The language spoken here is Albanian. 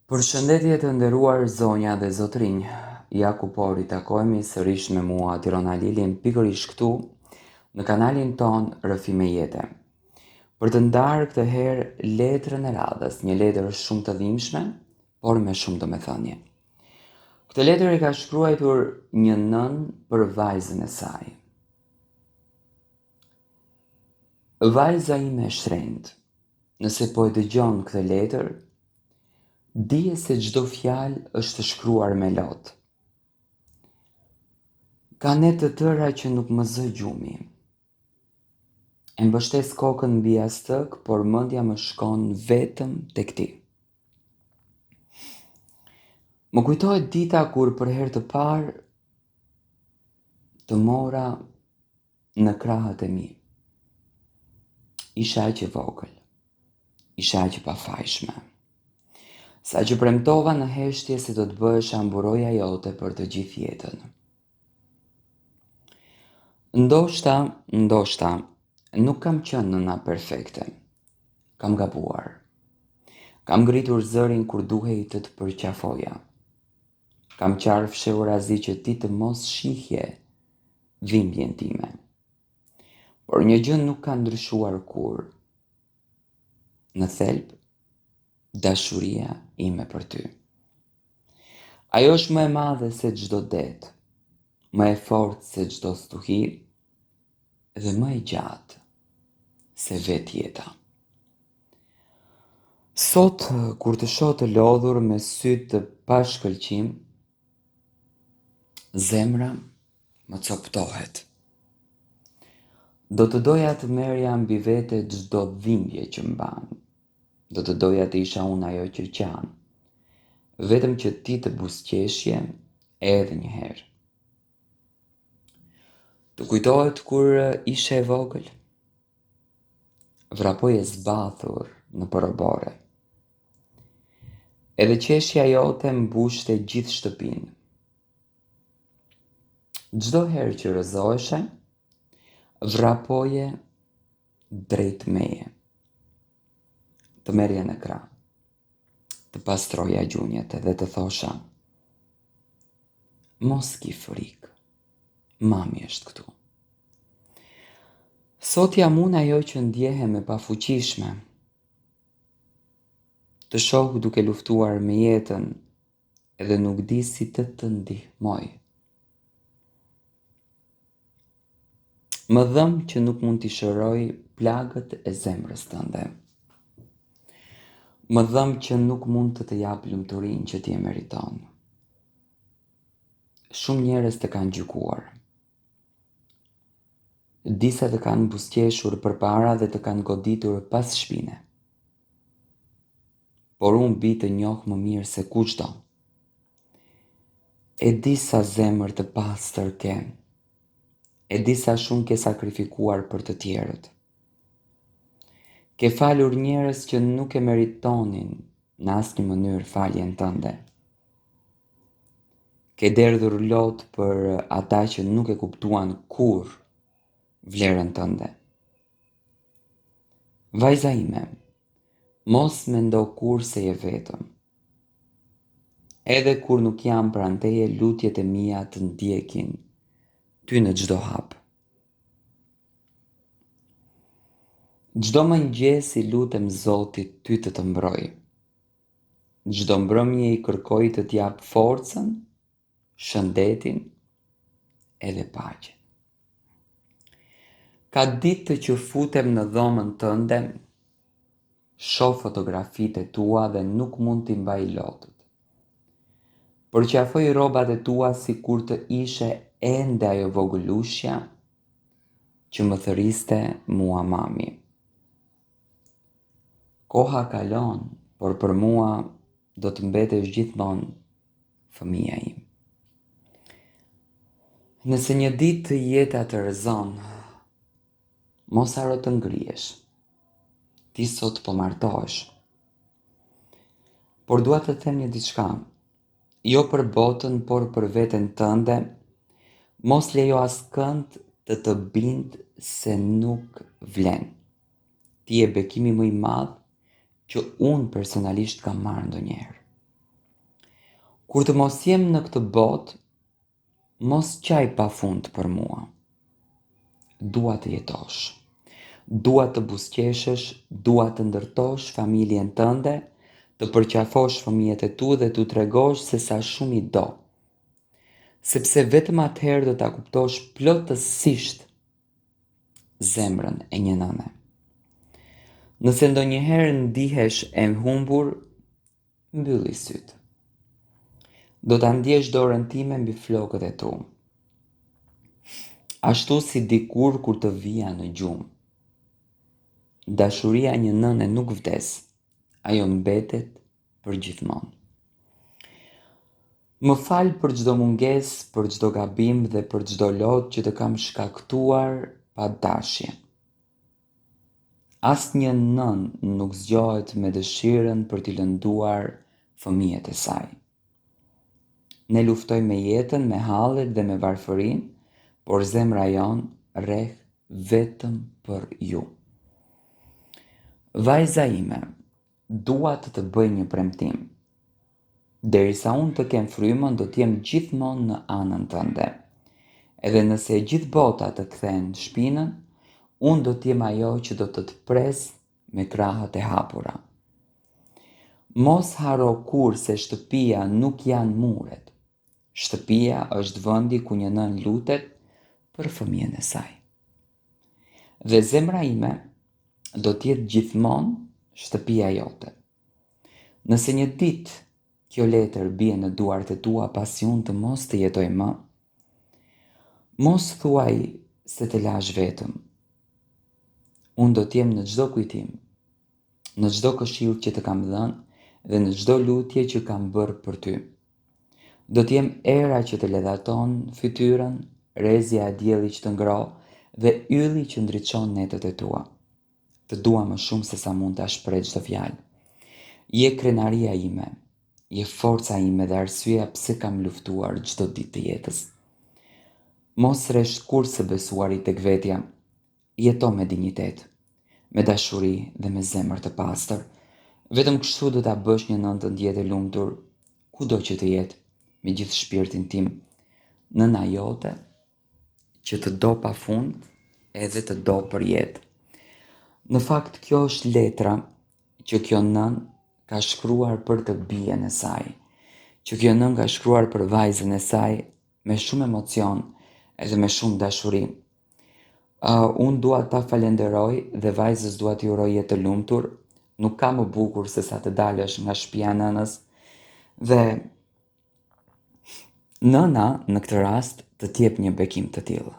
Përshëndetje të nderuar zonja dhe zotrinj, ja ku po ritakohemi sërish me mua Tirona Lilin pikërisht këtu në kanalin ton Rrëfime Jete. Për të ndarë këtë herë letrën e radhës, një letër shumë të dhimbshme, por me shumë domethënie. Këtë letër e ka shkruar një nën për vajzën e saj. Vajza ime e shtrenjtë, nëse po e dëgjon këtë letër, dije se çdo fjalë është shkruar me lot. Ka ne të tëra që nuk më zë gjumi. E mbështes kokën mbi astëk, por mendja më shkon vetëm tek ti. Më kujtohet dita kur për herë të parë të mora në krahët e mi. Isha aq e vogël. Isha aq e pafajshme. Sa që premtova në heshtje se do të bëhesha mburoja jote për të gjithë jetën. Ndoshta, nuk kam qenë nëna perfekte. Kam gabuar. Kam ngritur zërin kur duhej të të përqafoja. Kam qarë fshehur azi që ti të mos shihje dhimbjen time. Por një gjë nuk ka ndryshuar kur. Në thelb, dashuria ime për ty. Ajo është më e madhe se çdo det, më e fortë se çdo stuhi dhe më e gjatë se vetë jeta. Sot, kur të shoh të lodhur me sy të pashkëlqim, zemra më coptohet. Do të doja të merrja mbi vete çdo dhimbje që mban. Do të doja të isha unë ajo që qan. Vetëm që ti të buzëqeshje edhe një herë. Të kujtohet kur ishe e vogël? Vrapoje zbathur në porobore. Edhe qeshja jote mbushte gjithë shtëpinë. Çdo herë që rrëzoheshe, vrapoje drejt meje. Të merrja në krah. Të pastroja gjunjët dhe të thosha: mos ki frikë, mami është këtu. Sot jam unë ajo që ndjehem e pafuqishme. Të shoh duke luftuar me jetën edhe nuk di si të ndihmoj. Më dhëm që nuk mund t'i shëroj plagët e zemrës tënde. Më dhëm që nuk mund të jap lumturinë që ti e meriton. Shumë njerëz të kanë gjykuar. Disa të kanë buzëqeshur përpara dhe të kanë goditur pas shpine. Por unë bi të njoh më mirë se kushdo. E di sa zemër të pastër ke. E di sa shumë ke sakrifikuar për të tjerët. Ke falur njerëz që nuk e meritonin në asnjë mënyrë faljen tënde. Ke derdhur lot për ata që nuk e kuptuan kurrë vlerën tënde. Vajza ime, mos mendo kurrë se je vetëm. Edhe kur nuk jam pranë teje, lutjet e mia të ndjekin ty në çdo hap. Çdo mëngjes i lutem Zotit ty të mbroj. Çdo mbrëmje i kërkoj të t'jap forcën, shëndetin edhe paqen. Ka ditë që futem në dhomën tënde, shoh fotografitë e tua dhe nuk mund t'i mbaj lotët. Përqafoj rrobat e tua sikur të ishe ende ajo vogëlushja që më thëriste mua mami. Koha kalon, por për mua do të mbetesh gjithmonë fëmia im. Nëse një ditë jeta të rrezon, mos haro të ngrihesh. Ti sot po martohesh. Por dua të them një diçka. Jo për botën, por për veten tënde, mos lejo askënd të bindë se nuk vlen. Ti je bekimi më i madh që unë personalisht kam marrë ndonjëherë. Kur të mos jem në këtë botë, mos qaj pa fund për mua. Dua të jetosh. Dua të buzëqeshësh, dua të ndërtosh familjen tënde, të përqafosh fëmijët e tu dhe t'u tregosh se sa shumë i do. Sepse vetëm atëherë do ta kuptosh plotësisht zemrën e një nëne. Nëse ndonjëherë ndihesh e humbur, mbylli sytë. Do ta ndjesh dorën time mbi flokët e tu. Ashtu si dikur kur të vija në gjumë. Dashuria një nëne nuk vdes, ajo mbetet për gjithmonë. Më fal për çdo mungesë, për çdo gabim dhe për çdo lot që të kam shkaktuar pa dashje. Asnjë nën nuk zgjohet me dëshirën për t'i lënduar fëmijët e saj. Ne luftojmë me jetën, me hallet dhe me varfërinë, por zemra jonë rreh vetëm për ju. Vajza ime, dua të bëj një premtim. Derisa unë të kem frymën, do t'jem gjithmonë në anën tënde. Edhe nëse e gjithë bota të kthen shpinën, unë do t'jem ajo që do të pres me krahët e hapura. Mos haro kur se shtëpia nuk janë muret. Shtëpia është vendi ku një nën lutet për fëmijën e saj. Dhe zemra ime do t'jetë gjithmonë shtëpia jote. Nëse një ditë kjo letër bie në duart e tua pasi unë të mos të jetoj më, mos thuaj se të lash vetëm. Unë do t'jem në çdo kujtim, në çdo këshill që të kam dhënë dhe në çdo lutje që kam bërë për ty. Do t'jem era që të ledhaton fytyrën, rezja e diellit që të ngrohë dhe ylli që ndriçon netët e tua. Të dua më shumë se sa mund ta shpreh çdo fjalë. Je krenaria ime, je forca ime dhe arsyeja pse kam luftuar çdo ditë të jetës. Mos rresh kurrë besuari tek vetja. Jeto me dinjitet, me dashuri dhe me zemër të pastër. Vetëm kështu do ta bësh një nënë të ndjetë e lumtur, kudo që të jetë, me gjithë shpirtin tim. Nëna jote që të do pafund edhe të do për jetë. Në fakt kjo është letra që kjo nën ka shkruar për të bijen e saj, që kjo nën ka shkruar për vajzën e saj me shumë emocion edhe me shumë dashuri. Unë dua ta falenderoj dhe vajzës dua t'i uroj jetë të lumtur, nuk ka më bukur se sa të dalësh nga shtëpia e nënës dhe nëna në këtë rast të t'jep një bekim të tillë.